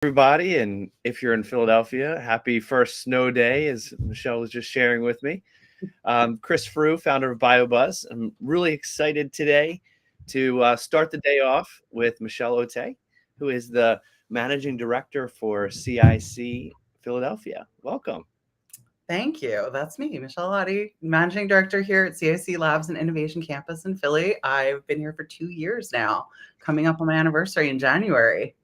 Everybody, and if you're in Philadelphia, happy first snow day, as Michelle was just sharing with me. Chris Frew, founder of BioBuzz. I'm really excited today to start the day off with Michelle Ottey, who is the managing director for CIC Philadelphia. Welcome. Thank you. That's me, Michelle Ottey, Managing Director here at CIC Labs and Innovation Campus in Philly. I've been here for 2 years now, coming up on my anniversary in January.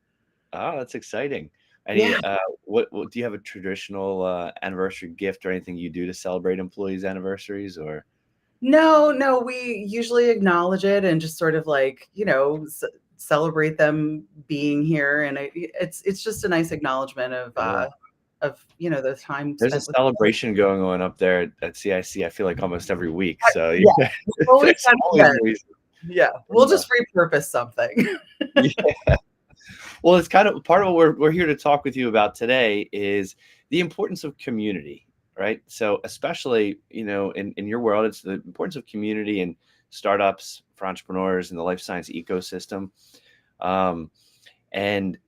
Oh, that's exciting. Any, Yeah. what do you have a traditional anniversary gift or anything you do to celebrate employees' anniversaries or? No, we usually acknowledge it and just sort of celebrate them being here. And it's just a nice acknowledgement Yeah. of the time There's a spent with. celebration going on up there at CIC, I feel like almost every week, so Yeah, yeah, we've always there's had always events. reason. Yeah, we'll Yeah. just repurpose something. Yeah. Well, it's kind of part of what we're here to talk with you about today is the importance of community, right? So especially, in your world, it's the importance of community and startups for entrepreneurs in the life science ecosystem. Um, and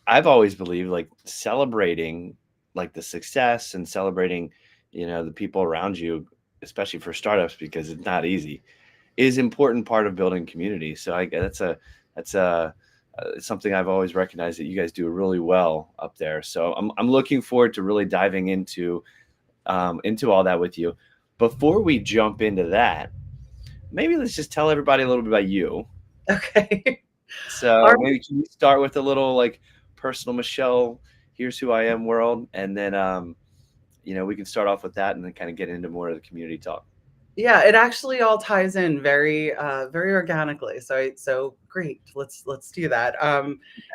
I've always believed like celebrating like the success and celebrating, the people around you, especially for startups, because it's not easy, is important part of building community. So that's something I've always recognized that you guys do really well up there. So I'm looking forward to really diving into all that with you. Before we jump into that, maybe let's just tell everybody a little bit about you. Okay. All So right. maybe can you start with a little like personal Michelle, here's who I am world, and then we can start off with that and then kind of get into more of the community talk. Yeah, it actually all ties in very organically. So great. Let's do that.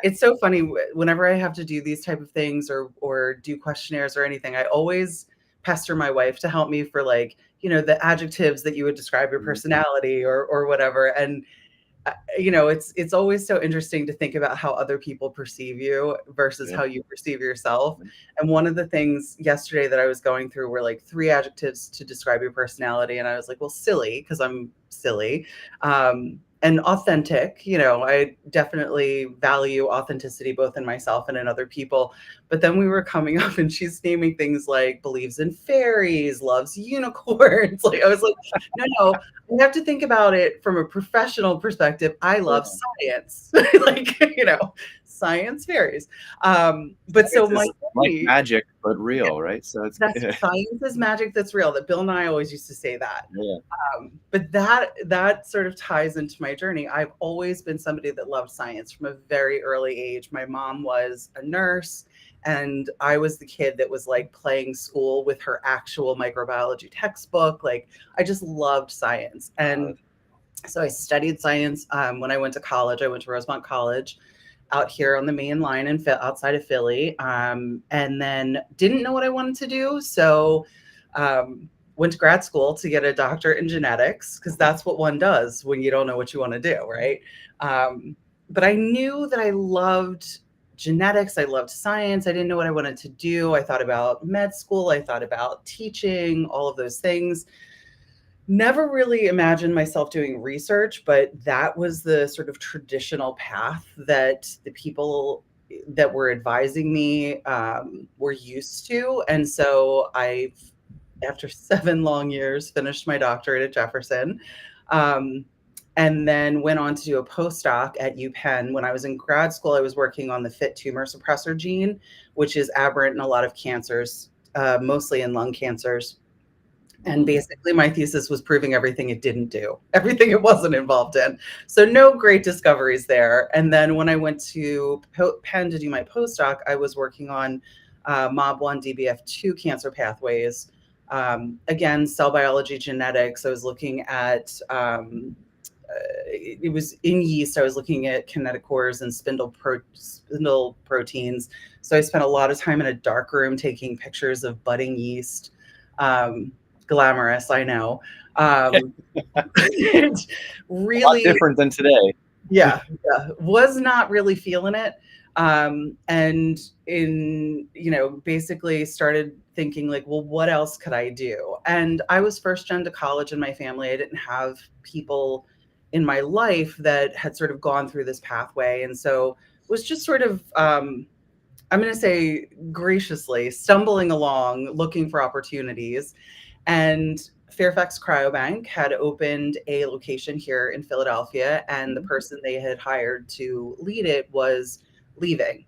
It's so funny whenever I have to do these type of things or do questionnaires or anything. I always pester my wife to help me for the adjectives that you would describe your Mhm. personality or whatever. And it's always so interesting to think about how other people perceive you versus Yeah. how you perceive yourself. And one of the things yesterday that I was going through were like three adjectives to describe your personality. And I was like, well, silly, because I'm silly. And authentic, I definitely value authenticity both in myself and in other people. But then we were coming up and she's naming things like believes in fairies, loves unicorns. Like I was like, no, you have to think about it from a professional perspective. I love science, like, science varies. But so Science my is like journey, magic, but real, right? So it's that's science is magic that's real. That Bill Nye always used to say that. yeah. But that sort of ties into my journey. I've always been somebody that loved science from a very early age. My mom was a nurse, and I was the kid that was like playing school with her actual microbiology textbook. Like I just loved science. Uh, And so I studied science when I went to college. I went to Rosemont College out here on the main line and outside of Philly, and then didn't know what I wanted to do. So went to grad school to get a doctorate in genetics because that's what one does when you don't know what you want to do, right? But I knew that I loved genetics. I loved science. I didn't know what I wanted to do. I thought about med school. I thought about teaching, all of those things. Never really imagined myself doing research, but that was the sort of traditional path that the people that were advising me were used to. And so I, after 7 long years, finished my doctorate at Jefferson, um, and then went on to do a postdoc at UPenn. When I was in grad school, I was working on the FIT tumor suppressor gene, which is aberrant in a lot of cancers, mostly in lung cancers. And mhm. basically, my thesis was proving everything it didn't do, everything it wasn't involved in. So, no great discoveries there. And then when I went to Penn to do my postdoc, I was working on MOB1, DBF2 cancer pathways. Again, cell biology genetics. I was looking at, it was in yeast. I was looking at kinetochores and spindle proteins. So, I spent a lot of time in a dark room taking pictures of budding yeast. Um, Glamorous, I know. It's A lot really, different than today. yeah, was not really feeling it. And basically started thinking like, well, what else could I do? And I was first gen to college in my family. I didn't have people in my life that had sort of gone through this pathway. And so was just sort of I'm going to say graciously, stumbling along, looking for opportunities. And Fairfax Cryobank had opened a location here in Philadelphia, and the person they had hired to lead it was leaving.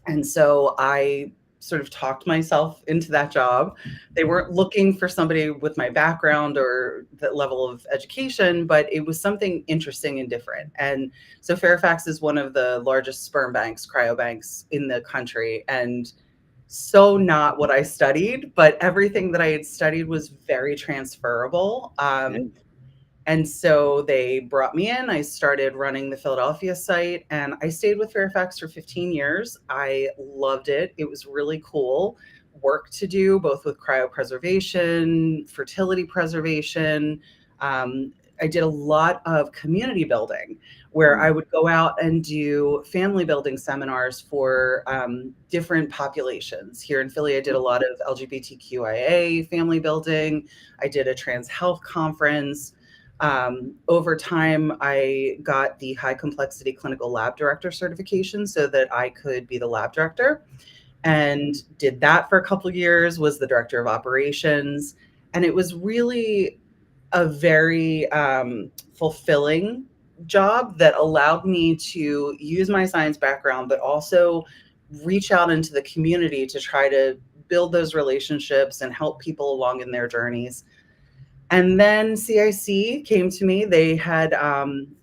And so I sort of talked myself into that job. They weren't looking for somebody with my background or that level of education, but it was something interesting and different. And so Fairfax is one of the largest sperm banks, cryobanks in the country. And so not what I studied, but everything that I had studied was very transferable. Yeah. And so they brought me in. I started running the Philadelphia site, and I stayed with Fairfax for 15 years. I loved it. It was really cool work to do, both with cryopreservation, fertility preservation. I did a lot of community building where I would go out and do family building seminars for different populations. Here in Philly, I did a lot of LGBTQIA family building. I did a trans health conference. Over time, I got the high complexity clinical lab director certification so that I could be the lab director, and did that for a couple of years, was the director of operations. And it was really a very fulfilling job that allowed me to use my science background, but also reach out into the community to try to build those relationships and help people along in their journeys. And then CIC came to me. They had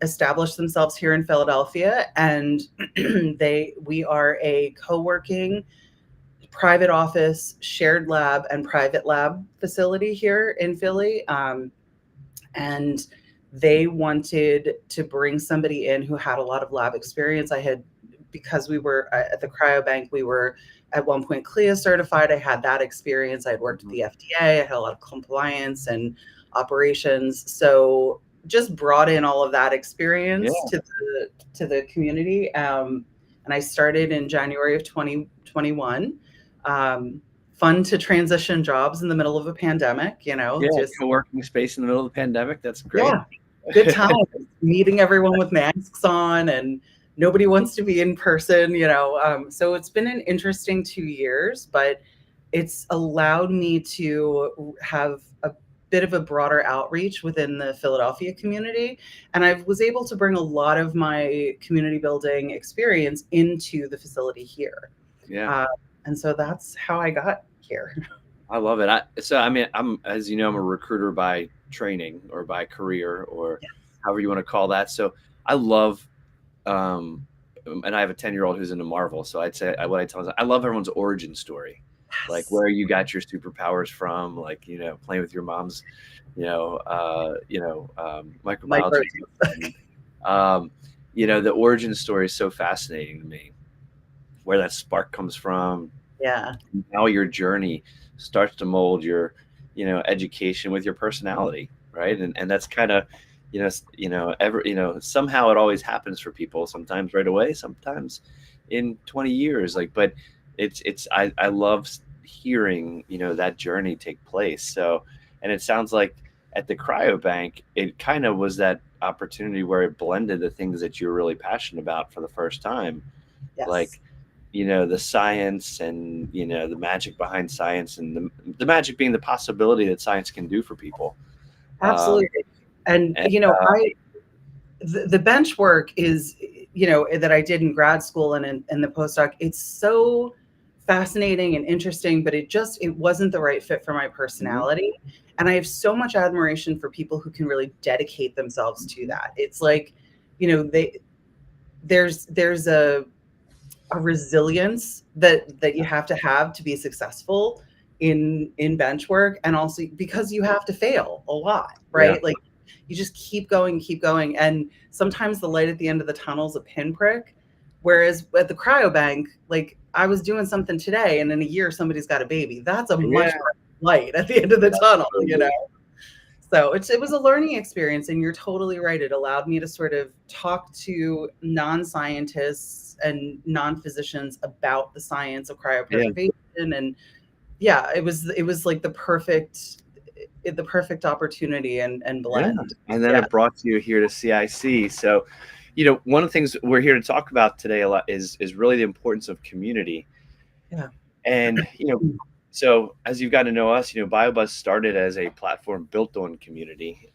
established themselves here in Philadelphia, and we are a co-working private office, shared lab, and private lab facility here in Philly. And they wanted to bring somebody in who had a lot of lab experience. Because we were at the cryobank, we were at one point CLIA certified. I had that experience. I had worked at the FDA. I had a lot of compliance and operations. So just brought in all of that experience to the community. And I started in January of 2021. Fun to transition jobs in the middle of a pandemic, Just co-working space in the middle of the pandemic. That's great. Yeah, good time. Meeting everyone with masks on, and nobody wants to be in person, so it's been an interesting 2 years, but it's allowed me to have a bit of a broader outreach within the Philadelphia community. And I was able to bring a lot of my community building experience into the facility here. Yeah. And so that's how I got here. I love it. I'm, as you know, I'm a recruiter by training or by career, or however you want to call that. So I love, and I have a 10-year-old who's into Marvel. So I'd say what I tell them, I love everyone's origin story, like where you got your superpowers from, like, playing with your mom's, microbiology. The origin story is so fascinating to me, where that spark comes from. Yeah. How your journey starts to mold your, education with your personality, right? And that's kind of, somehow it always happens for people. Sometimes right away, sometimes in 20 years. But I love hearing, that journey take place. So, and it sounds like at the cryobank, it kind of was that opportunity where it blended the things that you were really passionate about for the first time, like the science and, the magic behind science, and the magic being the possibility that science can do for people. Absolutely. The bench work is, that I did in grad school and in the postdoc, it's so fascinating and interesting, but it wasn't the right fit for my personality. And I have so much admiration for people who can really dedicate themselves to that. It's like, there's a resilience that you have to be successful in bench work, and also because you have to fail a lot, right? Like you just keep going. And sometimes the light at the end of the tunnel is a pinprick. Whereas at the cryobank, like I was doing something today and in a year somebody's got a baby. That's a much brighter light at the end of the tunnel, So it was a learning experience, and you're totally right. It allowed me to sort of talk to non-scientists and non-physicians about the science of cryopreservation. And it was like the perfect opportunity and blend. And then it brought you here to CIC. So, one of the things we're here to talk about today a lot is really the importance of community. Yeah. And, so as you've gotten to know us, BioBuzz started as a platform built on community.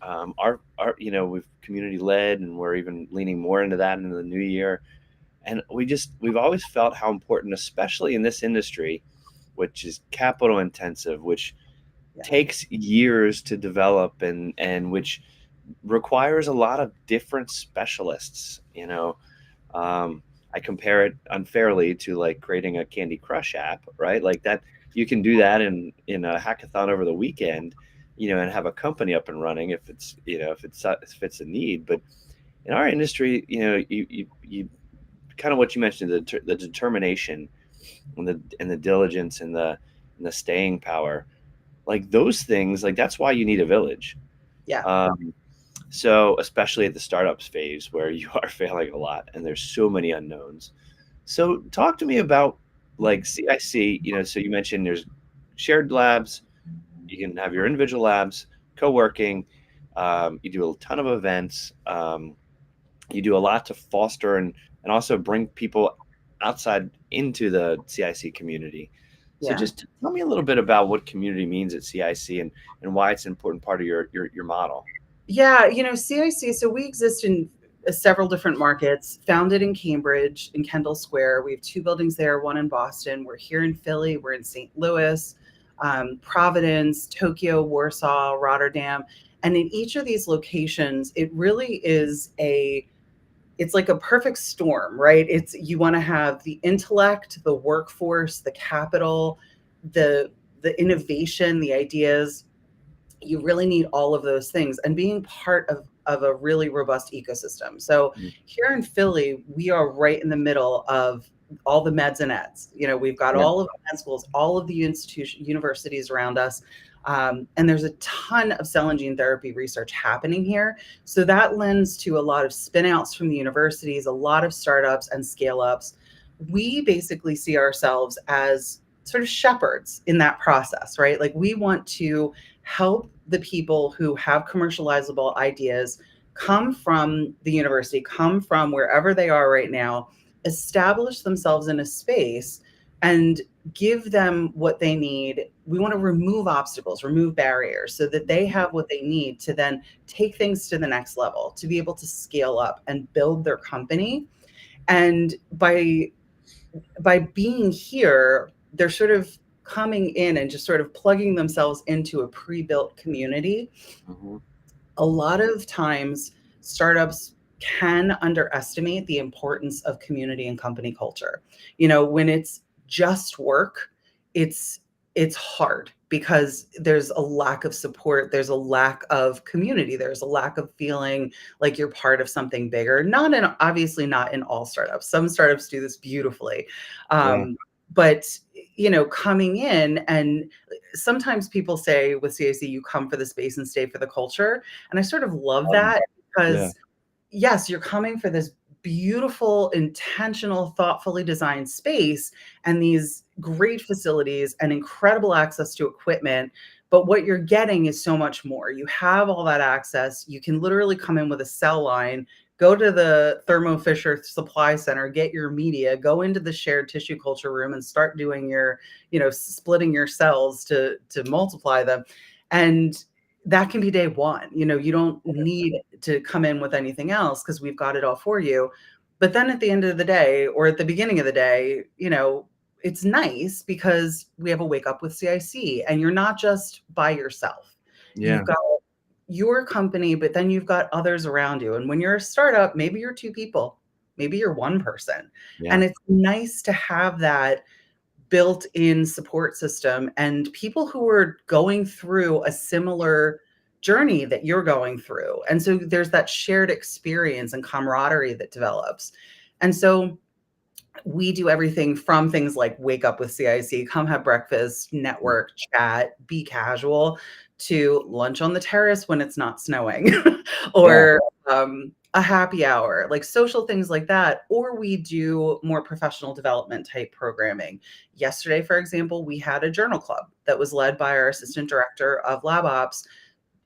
We've community led, and we're even leaning more into that in the new year. And we've always felt how important, especially in this industry, which is capital intensive, which Yeah. takes years to develop, and which requires a lot of different specialists. I compare it unfairly to like creating a Candy Crush app, right? Like that, you can do that in a hackathon over the weekend, and have a company up and running if it's a need. But in our industry, you kind of what you mentioned, the determination and the diligence and the staying power, like those things, like that's why you need a village. Yeah. So especially at the startups phase where you are failing a lot and there's so many unknowns. So talk to me about like CIC, so you mentioned there's shared labs, you can have your individual labs, co-working, you do a ton of events, you do a lot to foster and also bring people outside into the CIC community. So Yeah. just tell me a little bit about what community means at CIC and why it's an important part of your model. Yeah, CIC, so we exist in several different markets, founded in Cambridge, in Kendall Square. We have two buildings there, one in Boston. We're here in Philly, we're in St. Louis, Providence, Tokyo, Warsaw, Rotterdam. And in each of these locations, it really is it's like a perfect storm, right? You want to have the intellect, the workforce, the capital, the innovation, the ideas. You really need all of those things and being part of a really robust ecosystem. So Mm. here in Philly, we are right in the middle of all the meds and eds. We've got Yeah. all of the med schools, all of the universities around us. And there's a ton of cell and gene therapy research happening here. So that lends to a lot of spin outs from the universities, a lot of startups and scale ups. We basically see ourselves as sort of shepherds in that process, right? Like we want to help the people who have commercializable ideas come from the university, come from wherever they are right now, establish themselves in a space and give them what they need. We want to remove obstacles, remove barriers so that they have what they need to then take things to the next level, to be able to scale up and build their company. And by being here, they're sort of coming in and just sort of plugging themselves into a pre-built community. Mm-hmm. A lot of times startups can underestimate the importance of community and company culture. When it's just work, it's hard because there's a lack of support, there's a lack of community, there's a lack of feeling like you're part of something bigger. Obviously not in all startups. Some startups do this beautifully. Yeah. But coming in, and sometimes people say with CAC, you come for the space and stay for the culture. And I sort of love that Yeah. because yes, you're coming for this beautiful, intentional, thoughtfully designed space and these great facilities and incredible access to equipment. But what you're getting is so much more. You have all that access. You can literally come in with a cell line, go to the Thermo Fisher Supply Center, get your media, go into the shared tissue culture room and start doing your, splitting your cells to multiply them. And that can be day one. You don't need to come in with anything else because we've got it all for you. But then at the end of the day, or at the beginning of the day, it's nice because we have a wake up with CIC and you're not just by yourself. Yeah. You've got your company, but then you've got others around you. And when you're a startup, maybe you're two people, maybe you're one person. Yeah. And it's nice to have that built-in support system and people who are going through a similar journey that you're going through. And so there's that shared experience and camaraderie that develops. And so we do everything from things like wake up with CIC, come have breakfast, network, chat, be casual, to lunch on the terrace when it's not snowing, or a happy hour, like social things like that. Or we do more professional development type programming. Yesterday, for example, we had a journal club that was led by our assistant director of lab ops,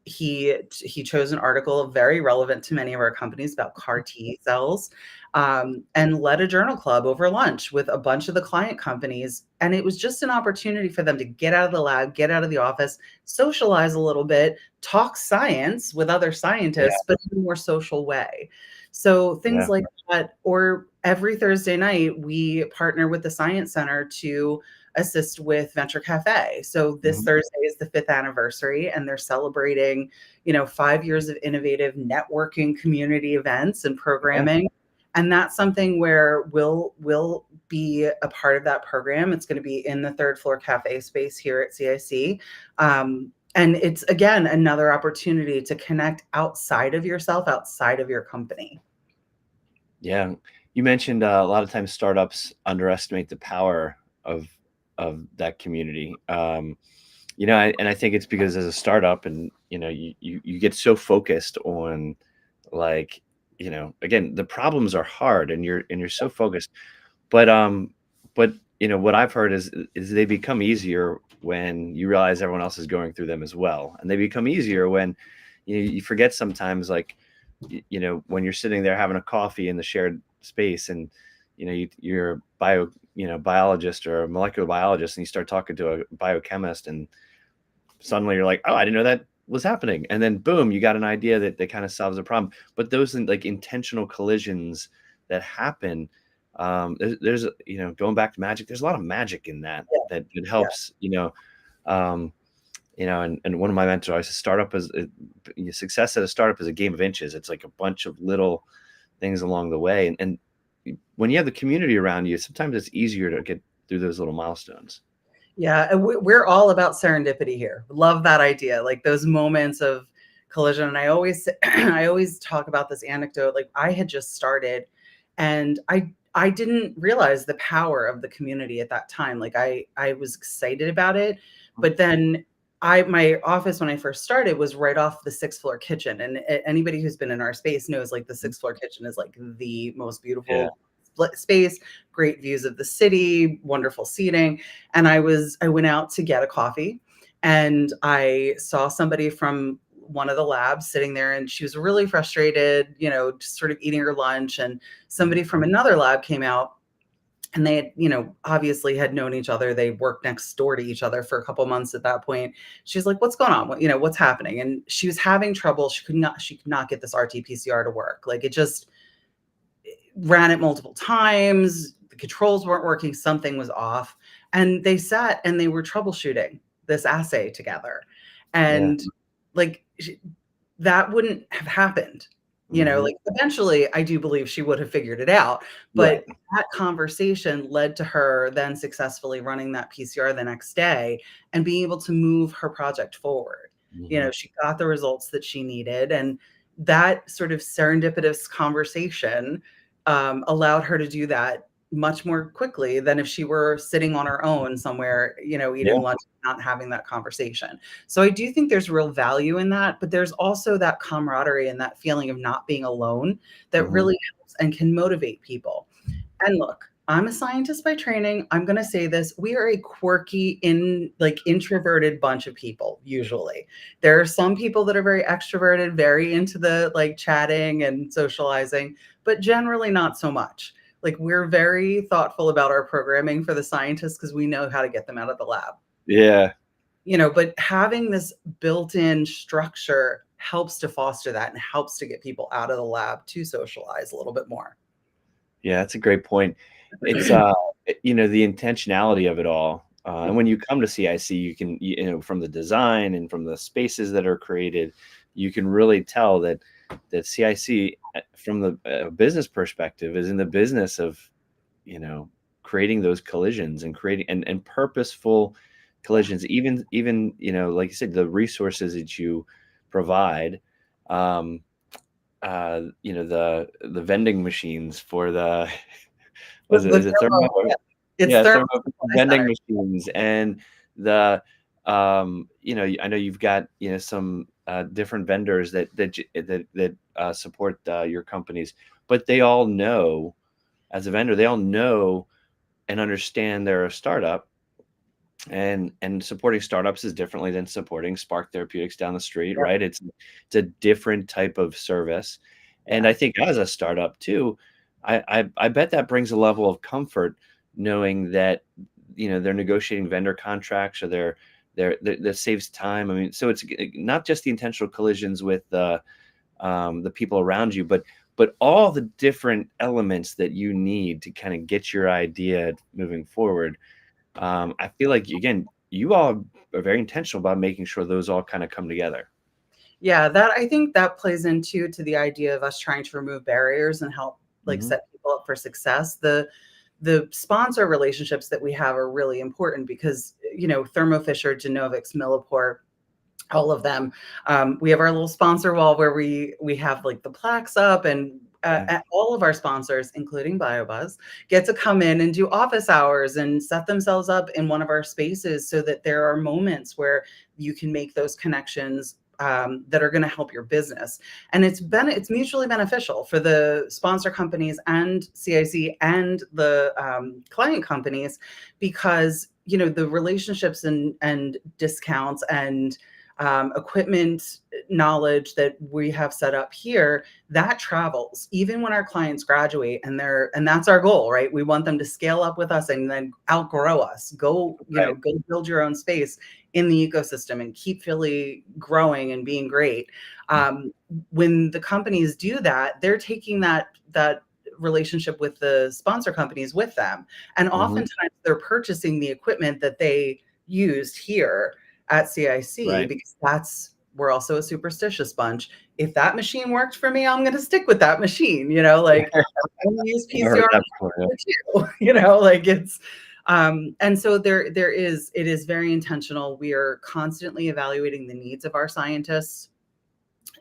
he chose an article very relevant to many of our companies about CAR T cells, and led a journal club over lunch with a bunch of the client companies. And it was just an opportunity for them to get out of the lab, get out of the office, socialize a little bit, talk science with other Yeah. scientists, but in a more social way. So things Yeah. like that. Or every Thursday night, we partner with the Science Center to assist with Venture Cafe. So this Mhm. Thursday is the 5th anniversary, and they're celebrating, 5 years of innovative networking community events and Yeah. programming. And that's something where we'll be a part of that program. It's going to be in the third floor cafe space here at CIC. And it's, again, another opportunity to connect outside of yourself, outside of your company. Yeah. You mentioned a lot of times startups underestimate the power of that community. And I think it's because as a startup, and you get so focused on, like, again, the problems are hard, and you're so focused. But but what I've heard is they become easier when you realize everyone else is going through them as well, and they become easier when you forget sometimes, like, when you're sitting there having a coffee in the shared space, and you're a biologist or a molecular biologist, and you start talking to a biochemist, and suddenly you're like, oh, I didn't know that was happening, and then boom, you got an idea that kind of solves a problem. But those, like, intentional collisions that happen, there's going back to magic, there's a lot of magic in that Yeah, that it yeah, helps. um, and one of my mentors always says, success at a startup is a game of inches. It's like a bunch of little things along the way, and when you have the community around you, sometimes it's easier to get through those little milestones. yeah. And we're all about serendipity here. Love that idea, like those moments of collision. And I always, I always talk about this anecdote. Like, I had just started, and I didn't realize the power of the community at that time. Like, I was excited about it, but then my office when I first started was right off the 6th floor kitchen. And anybody who's been in our space knows, like, the 6th floor kitchen is like the most Yeah. beautiful space, great views of the city, wonderful seating. And I went out to get a coffee, and I saw somebody from one of the labs sitting there, and she was really frustrated, just sort of eating her lunch. And somebody from another lab came out, and they had, obviously had known each other. They worked next door to each other for a couple months at that point. She's like, what's going on? What's happening? And she was having trouble. She could not get this RT-PCR to work. Like, it just ran it multiple times. The controls weren't working. Something was off. And they sat and they were troubleshooting this assay together. Yeah. And, like, that wouldn't have happened. Hmm. Like, eventually, I do believe she would have figured it out. But Right. that conversation led to her then successfully running that PCR the next day and being able to move her project forward. Hmm. She got the results that she needed. And that sort of serendipitous conversation, allowed her to do that much more quickly than if she were sitting on her own somewhere, eating Yeah. lunch, not having that conversation. So I do think there's real value in that, but there's also that camaraderie and that feeling of not being alone that Hmm. really helps and can motivate people. And look, I'm a scientist by training. I'm going to say this. We are a quirky, introverted bunch of people, usually. There are some people that are very extroverted, very into the, like, chatting and socializing, but generally not so much. Like, we're very thoughtful about our programming for the scientists because we know how to get them out of the lab. Yeah. But having this built-in structure helps to foster that and helps to get people out of the lab to socialize a little bit more. Yeah, that's a great point. It's the intentionality of it all. And when you come to CIC, you can, from the design and from the spaces that are created, you can really tell that CIC, from the business perspective, is in the business of, you know, creating those collisions, and creating and purposeful collisions. Even, like you said, the resources that you provide. Um, the vending machines for the was it The is it thermo? thermo, yeah. It's Yeah, thermo thermo supply vending center. machines, and the I know you've got, some different vendors that support your companies, but they all know, as a vendor, they all know and understand they're a startup, and supporting startups is differently than supporting Spark Therapeutics down the street, Yep. right? It's a different type of service, and Yeah. I think as a startup too, I bet that brings a level of comfort knowing that they're negotiating vendor contracts, or that saves time. I mean, so it's not just the intentional collisions with the people around you, but all the different elements that you need to kind of get your idea moving forward. I feel like, again, you all are very intentional about making sure those all kind of come together. Yeah, that I think that plays into to the idea of us trying to remove barriers and help like Hmm. set people up for success. The sponsor relationships that we have are really important because Thermo Fisher, Genovix, Millipore, all of them. We have our little sponsor wall where we have like the plaques up, and Yeah. all of our sponsors, including BioBuzz, get to come in and do office hours and set themselves up in one of our spaces so that there are moments where you can make those connections that are going to help your business. And it's mutually beneficial for the sponsor companies and CIC and the client companies, because the relationships and discounts and equipment knowledge that we have set up here, that travels even when our clients graduate, and that's our goal, right? We want them to scale up with us and then outgrow us, Right. go build your own space in the ecosystem and keep Philly growing and being great. When the companies do that, they're taking that relationship with the sponsor companies with them, and Hmm. oftentimes they're purchasing the equipment that they used here at CIC, Right. because we're also a superstitious bunch. If that machine worked for me, I'm going to stick with that machine. Like I'm going to use I've heard PCR that before. Yeah. too. Like it's and so it is very intentional. We are constantly evaluating the needs of our scientists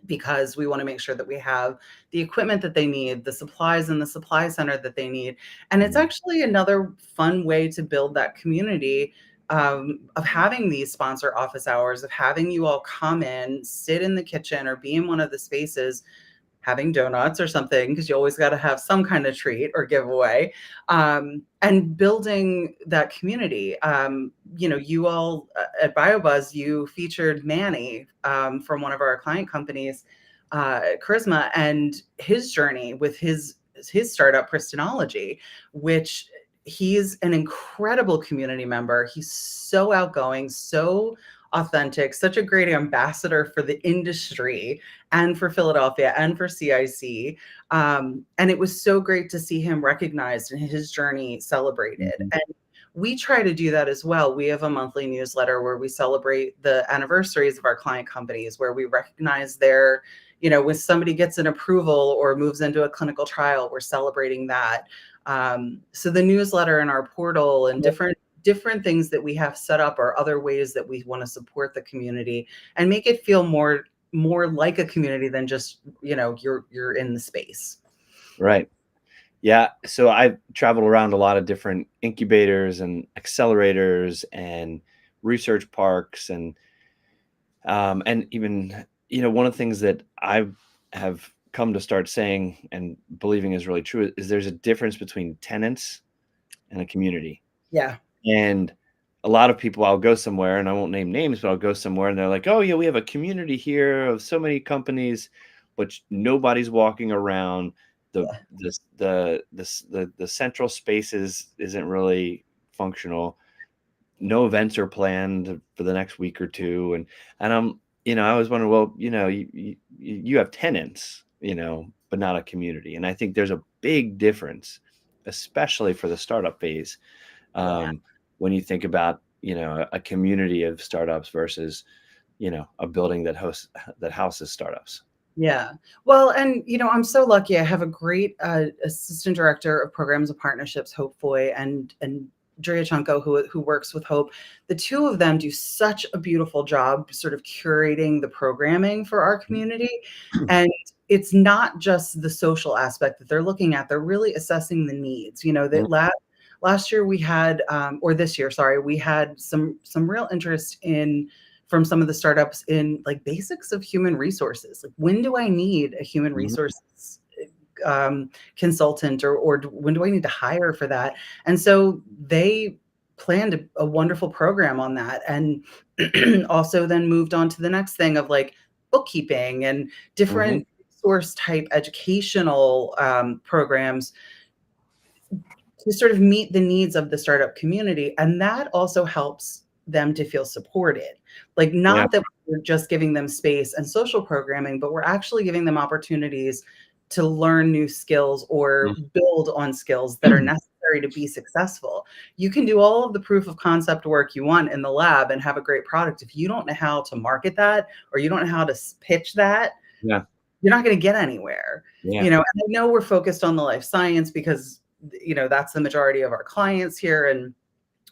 because we want to make sure that we have the equipment that they need, the supplies in the supply center that they need. And it's Mhm. actually another fun way to build that community of having these sponsor office hours, of having you all come in, sit in the kitchen, or be in one of the spaces having donuts or something, because you always got to have some kind of treat or giveaway, and building that community. You all at BioBuzz, you featured Manny from one of our client companies, Charisma, and his journey with his startup Pristinology, which he's an incredible community member. He's so outgoing, so authentic, such a great ambassador for the industry and for Philadelphia and for CIC. And it was so great to see him recognized and his journey celebrated. Mhm. And we try to do that as well. We have a monthly newsletter where we celebrate the anniversaries of our client companies, where we recognize when somebody gets an approval or moves into a clinical trial, we're celebrating that. So the newsletter and our portal and different things that we have set up are other ways that we want to support the community and make it feel more like a community than just you're in the space. Right. Yeah. So I've traveled around a lot of different incubators and accelerators and research parks, and even one of the things that I have come to start saying and believing is really true is there's a difference between tenants and a community. Yeah. And a lot of people, I'll go somewhere, and I won't name names, but I'll go somewhere and they're like, "Oh yeah, we have a community here of so many companies, but nobody's walking around. The Yeah. the central spaces isn't really functional. No events are planned for the next week or two." And I was wondering, well, you have tenants, but not a community. And I think there's a big difference, especially for the startup phase, Yeah. um, when you think about a community of startups versus a building that houses startups. Yeah. Well, and I'm so lucky. I have a great assistant director of programs and partnerships, Hope Foy, and Drea Chunko, who works with Hope. The two of them do such a beautiful job sort of curating the programming for our community. And it's not just the social aspect that they're looking at. They're really assessing the needs. That last year we had, or this year, sorry, we had some real interest in from some of the startups in like basics of human resources. Like, when do I need a human Mhm. resources consultant, or when do I need to hire for that? And so they planned a wonderful program on that, and also then moved on to the next thing of like bookkeeping and Hmm. different source type educational programs to sort of meet the needs of the startup community. And that also helps them to feel supported. Like, Yeah. not that we're just giving them space and social programming, but we're actually giving them opportunities to learn new skills or build on skills that are necessary to be successful. You can do all of the proof of concept work you want in the lab and have a great product. If you don't know how to market that, or you don't know how to pitch that, Yeah. you're not going to get anywhere. Yeah. You know, and I know we're focused on the life science because, you know, that's the majority of our clients here and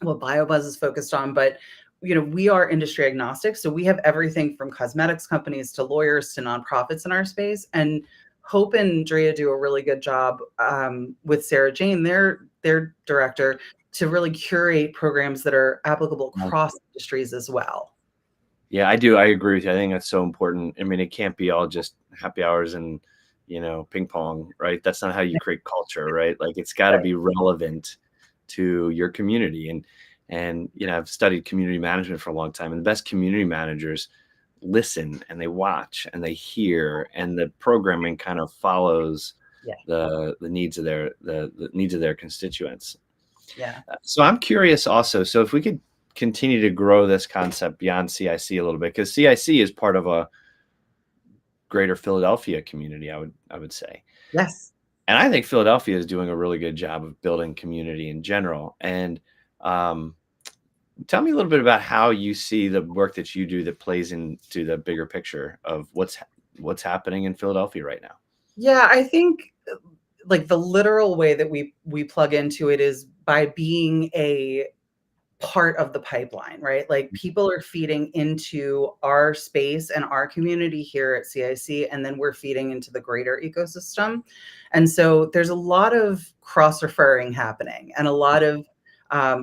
what BioBuzz is focused on. But, you know, we are industry agnostic. So we have everything from cosmetics companies to lawyers to nonprofits in our space. And Hope and Drea do a really good job with Sarah Jane, their director, to really curate programs that are applicable across industries as well. Yeah, I do. I agree with you. I think that's so important. I mean, it can't be all just happy hours and, ping pong, right? That's not how you create culture, right? Like, it's got to Right. be relevant to your community. And I've studied community management for a long time, and the best community managers listen and they watch and they hear, and the programming kind of follows Yeah. the needs of the needs of their constituents. Yeah. So I'm curious also. So if we could continue to grow this concept beyond CIC a little bit, because CIC is part of a greater Philadelphia community, I would say. Yes. And I think Philadelphia is doing a really good job of building community in general. And um, tell me a little bit about how you see the work that you do that plays into the bigger picture of what's happening in Philadelphia right now. Yeah, I think like the literal way that we plug into it is by being a part of the pipeline, right? Like, people are feeding into our space and our community here at CIC, and then we're feeding into the greater ecosystem. And so there's a lot of cross referring happening and a lot of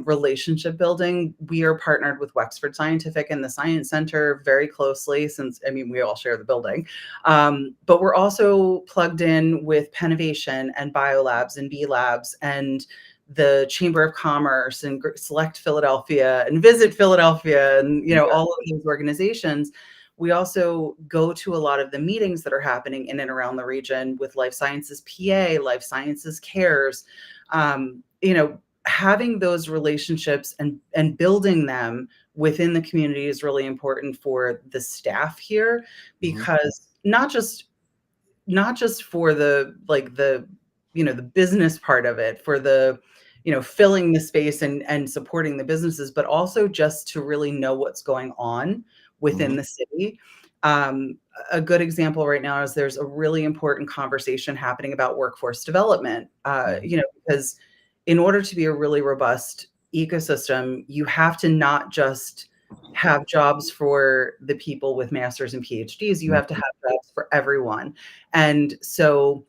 relationship building. We are partnered with Wexford Scientific and the Science Center very closely, since, I mean, we all share the building. But we're also plugged in with Pennovation and Biolabs and B Labs and the Chamber of Commerce and Select Philadelphia and Visit Philadelphia and, you know, all of these organizations. We also go to a lot of the meetings that are happening in and around the region with Life Sciences PA, Life Sciences Cares. You know, having those relationships and building them within the community is really important for the staff here, Mhm. because not just for the, like, the, you know, the business part of it, for the, you know, filling the space and supporting the businesses, but also just to really know what's going on within Mhm. the city. um, a good example right now is there's a really important conversation happening about workforce development, Mhm. you know, because in order to be a really robust ecosystem, you have to not just have jobs for the people with masters and PhDs, you have to have jobs for everyone. And so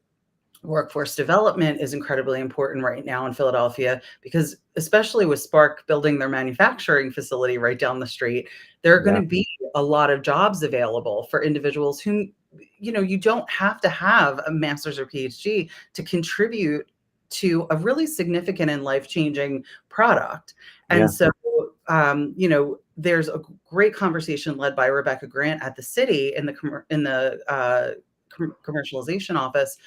workforce development is incredibly important right now in Philadelphia, because especially with Spark building their manufacturing facility right down the street, there are going Yeah. to be a lot of jobs available for individuals who, you know, you don't have to have a master's or PhD to contribute to a really significant and life-changing product. And Yeah. so, you know, there's a great conversation led by Rebecca Grant at the city in the commercialization office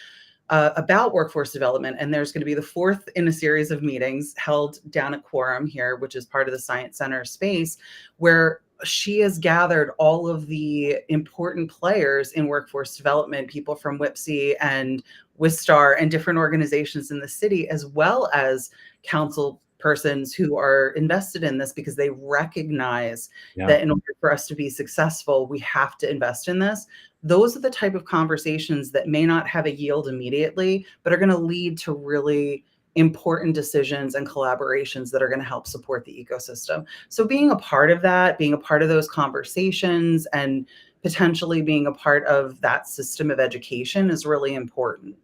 about workforce development. And there's going to be the fourth in a series of meetings held down at Quorum here, which is part of the Science Center space, where she has gathered all of the important players in workforce development, people from WIPSI and Wistar and different organizations in the city, as well as council persons who are invested in this, because they recognize Yeah. that in order for us to be successful, we have to invest in this. Those are the type of conversations that may not have a yield immediately, but are going to lead to really important decisions and collaborations that are going to help support the ecosystem. So being a part of that, being a part of those conversations, and potentially being a part of that system of education is really important.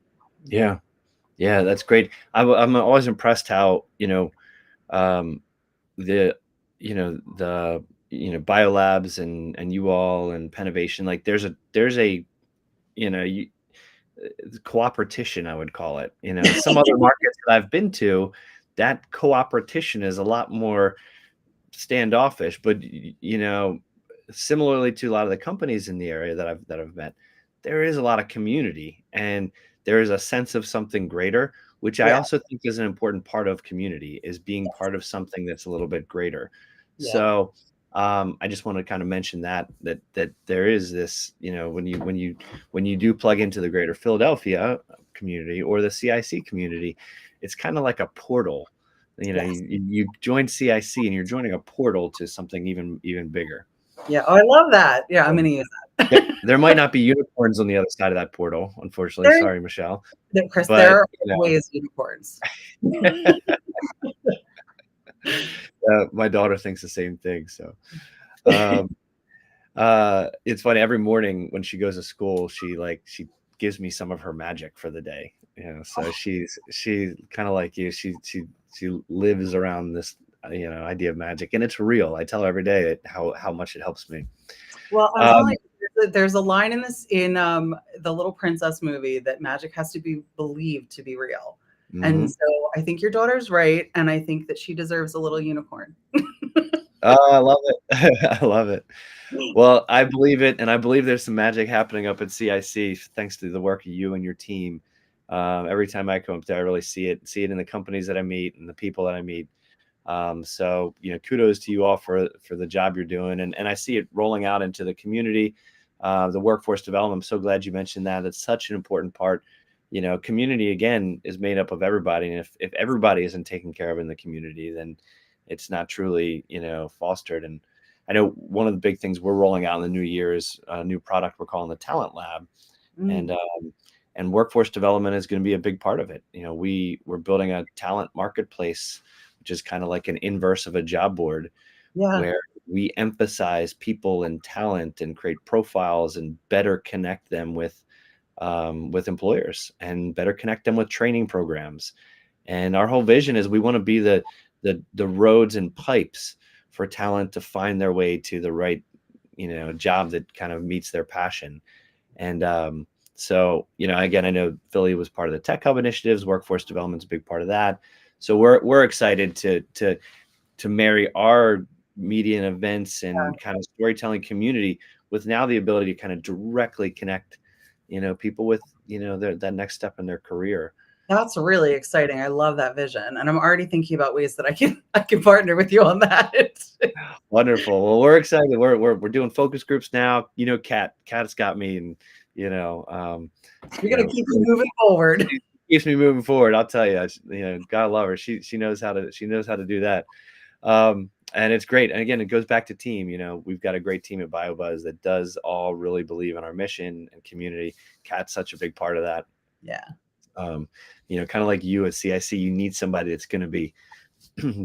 Yeah. Yeah. That's great. I'm always impressed how, um, the the biolabs and you all and Pennovation, like there's a you know you, cooperation, I would call it. Some other markets that I've been to, that cooperation is a lot more standoffish. But similarly to a lot of the companies in the area that I've met, there is a lot of community, and there is a sense of something greater, which I Yeah. also think is an important part of community, is being part of something that's a little bit greater. Yeah. So I just want to kind of mention that there is this, when you do plug into the greater Philadelphia community or the CIC community, it's kind of like a portal. Yes. You join CIC and you're joining a portal to something even bigger. Yeah. Oh, I love that. Yeah, I'm gonna use that. There might not be unicorns on the other side of that portal, unfortunately. There, Sorry, Michelle. Chris, But there are always unicorns. my daughter thinks the same thing. So um, it's funny. Every morning when she goes to school, she gives me some of her magic for the day. So she kind of like you. She lives around this idea of magic, and it's real. I tell her every day how much it helps me. Well, I'm telling you, there's a line in the Little Princess movie that magic has to be believed to be real. And so I think your daughter's right, and I think that she deserves a little unicorn. Oh, I love it. I love it. Well, I believe it, and I believe there's some magic happening up at CIC thanks to the work of you and your team. Every time I come up there, I really see it in the companies that I meet and the people that I meet. So kudos to you all for the job you're doing, and I see it rolling out into the community, the workforce development. I'm so glad you mentioned that. It's such an important part. Community again is made up of everybody, and if everybody isn't taken care of in the community, then it's not truly fostered. And I know one of the big things we're rolling out in the new year is a new product we're calling the Talent Lab, and workforce development is going to be a big part of it. We're building a talent marketplace, which is kind of like an inverse of a job board, where we emphasize people and talent and create profiles and better connect them with employers and better connect them with training programs. And our whole vision is we want to be the roads and pipes for talent to find their way to the right, job that kind of meets their passion. And so, again, I know Philly was part of the Tech Hub initiatives. Workforce development is a big part of that. So we're excited to marry our media and events and kind of storytelling community with now the ability to kind of directly connect, people with, that next step in their career. That's really exciting. I love that vision, and I'm already thinking about ways that I can partner with you on that. Wonderful. Well, we're excited. We're doing focus groups now. Kat's got me, and you're gonna keep me moving forward. Keeps me moving forward. I'll tell you, gotta love her. She knows how to do that. And it's great. And again, it goes back to team. We've got a great team at BioBuzz that does all really believe in our mission and community. Kat's such a big part of that. Yeah. Kind of like you at CIC, you need somebody that's going to be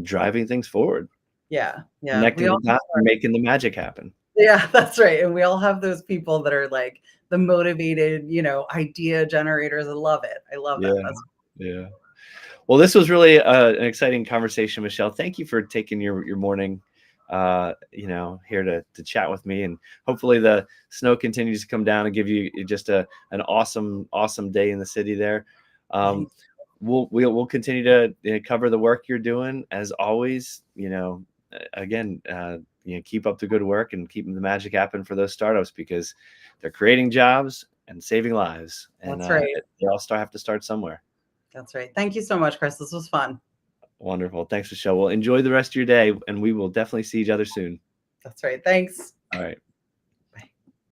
driving things forward. Yeah. Connecting the dots and making the magic happen. Yeah, that's right. And we all have those people that are like the motivated, idea generators. I love it. I love that. Yeah. Well, this was really an exciting conversation, Michelle. Thank you for taking your morning, here to chat with me, and hopefully the snow continues to come down and give you just an awesome day in the city there. We'll continue to cover the work you're doing as always. Again, keep up the good work and keep the magic happen for those startups, because they're creating jobs and saving lives. And that's right. They all have to start somewhere. That's right. Thank you so much, Chris. This was fun. Wonderful. Thanks, Michelle. Well, enjoy the rest of your day, and we will definitely see each other soon. That's right. Thanks. All right.